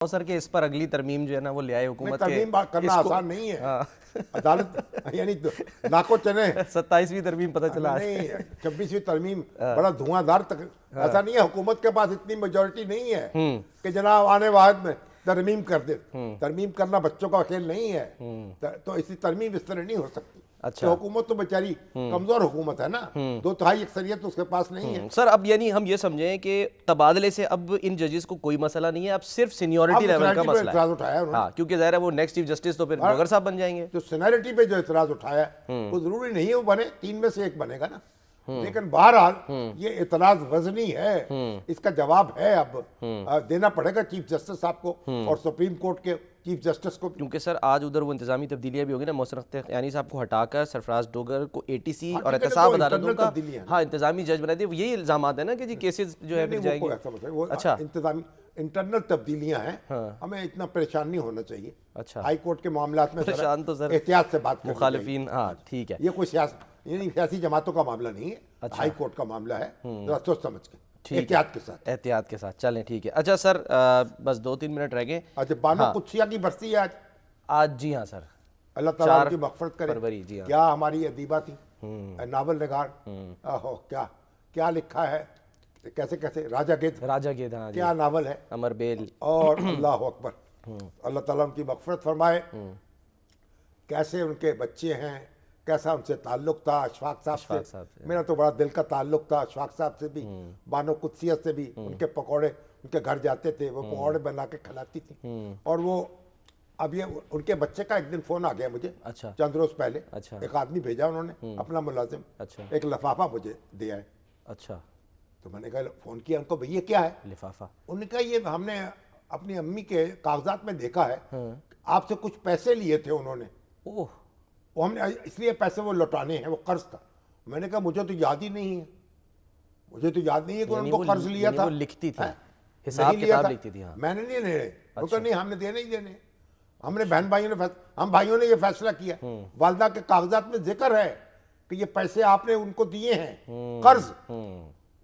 سر کہ اس پر اگلی ترمیم جو ہے نا وہ لے آئے حکومت کے. ترمیم کرنا آسان نہیں ہے. عدالت یعنی ناکو چنے 27ویں ترمیم پتہ چلا نہیں 26ویں ترمیم بڑا دھواں دھار تک ایسا نہیں ہے. حکومت کے پاس اتنی میجورٹی نہیں ہے کہ جناب آنے واحد میں ترمیم کر دے. ترمیم کرنا بچوں کا کھیل نہیں ہے, تو اسی ترمیم اس طرح نہیں ہو سکتی. اچھا, حکومت تو بیچاری کمزور حکومت ہے نا, 2/3 اکثریت اس کے پاس نہیں ہے. سر اب یعنی ہم یہ سمجھیں کہ تبادلے سے اب ان ججز کو کوئی مسئلہ نہیں ہے, اب صرف سینیورٹی لیول کا مسئلہ ہے. ہاں کیونکہ ظاہر ہے وہ نیکسٹ چیف جسٹس تو پھر گوگر صاحب بن جائیں گے. جو سینیورٹی پہ جو اعتراض اٹھایا وہ ضروری نہیں ہے وہ بنے, 3 میں سے 1 بنے گا نا. لیکن بہرحال یہ اعتراض وزنی ہے, اس کا جواب ہے اب دینا پڑے گا چیف جسٹس صاحب کو اور سپریم کورٹ کے چیف جسٹس کو. کیونکہ سر آج ادھر وہ انتظامی تبدیلیاں بھی ہوگی نا, محسن اختیانی صاحب کو ہٹا کر سرفراز ڈوگر کو ATC اور احتساب عدالتوں کا انتظامی جج بنا دیا. یہی الزامات ہیں نا کہ جی کیسز جو ہے پھر جائے گی. اچھا انتظامی انٹرنل تبدیلیاں ہیں, ہمیں اتنا پریشان نہیں ہونا چاہیے. اچھا ہائی کورٹ کے معاملات میں پریشان تو سر احتیاط سے بات کریں. مخالفین ہاں ٹھیک ہے, یہ کوئی سیاسی جماعتوں کا معاملہ نہیں ہے, ہائی کورٹ کا معاملہ ہے. ذرا سوچ سمجھ کے احتیاط کے ساتھ. احتیاط کے ساتھ چلیں ٹھیک ہے. اچھا سر بس 2-3 منٹ رہ گئے. اچھا بانو قدسیہ کی برسی ہے آج. جی ہاں سر, اللہ تعالیٰ ان کی مغفرت کرے. فروری جی ہاں. کیا ہماری ادیبہ تھی, ناول نگار, کیا لکھا ہے, کیسے راجہ گید ہاں کیا ناول ہے, امر بیل. اور اللہ اکبر, اللہ تعالیٰ ان کی مغفرت فرمائے. کیسے ان کے بچے ہیں, کیسا ان سے تعلق تھا اشفاق صاحب سے. میرا تو بڑا دل کا تعلق تھا اشفاق صاحب سے بھی, بانو قدسیہ سے بھی. ان کے پکوڑے ان کے گھر جاتے تھے, وہ پکوڑے بنا کے کھلاتی تھی. اور وہ اب یہ ان کے بچے کا ایک دن فون آ گیا مجھے چند روز پہلے. ایک آدمی بھیجا انہوں نے اپنا ملازم, ایک لفافہ مجھے دیا ہے. اچھا تو میں نے کہا فون کیا ان کو, بھئی یہ کیا ہے لفافہ؟ انہوں نے کہا یہ ہم نے اپنی امی کے کاغذات میں دیکھا ہے, آپ سے کچھ پیسے لیے تھے انہوں نے, وہ ہم نے اس لیے پیسے وہ لوٹانے ہیں, وہ قرض تھا. میں نے کہا مجھے تو یاد ہی نہیں ہے, مجھے تو یاد نہیں ہے کہ ان کو قرض لیا تھا. وہ لکھتی تھی, حساب کتاب لکھتی تھی. میں نے نہیں لینے, وہ کہا نہیں ہم نے دینے ہی دینے. ہم نے بہن بھائیوں نے یہ فیصلہ کیا, والدہ کے کاغذات میں ذکر ہے کہ یہ پیسے آپ نے ان کو دیے ہیں قرض.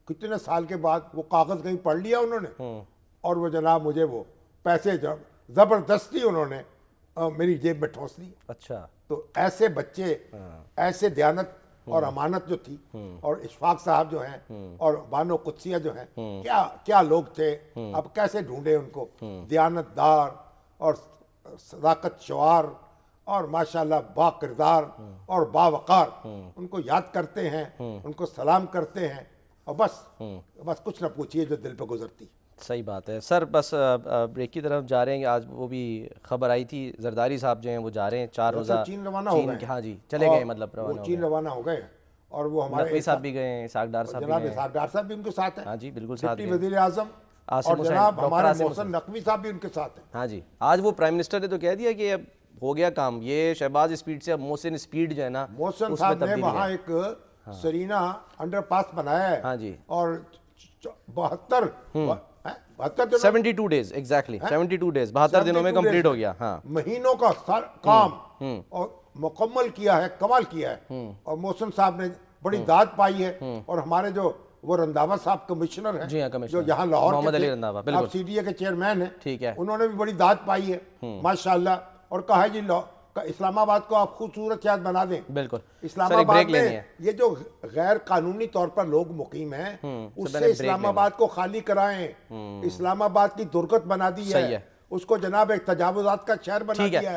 کتنے سال کے بعد وہ کاغذ کہیں پڑھ لیا انہوں نے, اور وہ جناب مجھے وہ پیسے زبردستی انہوں نے میری جیب میں ٹھونس دی. اچھا تو ایسے بچے, ایسے دیانت اور امانت جو تھی, اور اشفاق صاحب جو ہیں اور بانو قدسیہ جو ہیں, کیا لوگ تھے. اب کیسے ڈھونڈے ان کو, دیانت دار اور صداقت شعار اور ماشاءاللہ با کردار اور باوقار. ان کو یاد کرتے ہیں, ان کو سلام کرتے ہیں, اور بس کچھ نہ پوچھئے جو دل پہ گزرتی. صحیح بات ہے سر. بس بریک کی طرف جا رہے ہیں. آج وہ بھی خبر آئی تھی زرداری صاحب جو ہیں وہ جا رہے ہیں 4 روزہ چین روانہ ہو گئے. ہاں جی چلے گئے, مطلب وہ چین روانہ ہو گئے, اور وہ ہمارے نقوی صاحب بھی گئے ہیں, اسحاق ڈار صاحب بھی جناب گئے ہیں. اسحاق ڈار صاحب بھی ان کے ساتھ ہیں. ہاں جی بالکل ساتھ ڈپٹی وزیر اعظم, اور جناب ہمارے محسن نقوی صاحب بھی ان کے ساتھ ہیں. ہاں جی آج وہ پرائم منسٹر نے تو کہہ دیا کہ اب ہو گیا کام, یہ شہباز اسپیڈ سے اب محسن اسپیڈ جو ہے نا, محسن صاحب نے وہاں ایک سرینا انڈر پاس بنایا ہے. ہاں جی, اور 72 ڈیز ایگزیکٹلی 72 ڈیز 72 دنوں میں کمپلیٹ ہو گیا. ہاں مہینوں کا کام اور مکمل کیا ہے, کمال کیا ہے. اور محسن صاحب نے بڑی داد پائی ہے, اور ہمارے جو وہ رنداوا صاحب کمشنر ہیں جو یہاں لاہور کے اب CDA کے چیئرمین ہیں, ٹھیک ہے, انہوں نے بھی بڑی داد پائی ہے ماشاءاللہ, اور کہا جی اسلام آباد کو آپ خوبصورت شہر بنا دیں. بالکل. اسلام آباد میں یہ جو غیر قانونی طور پر لوگ مقیم ہیں, اس سے اسلام آباد کو خالی کرائیں. اسلام آباد کی درگت بنا دی ہے, اس کو جناب ایک تجاوزات کا شہر بنا دیا ہے.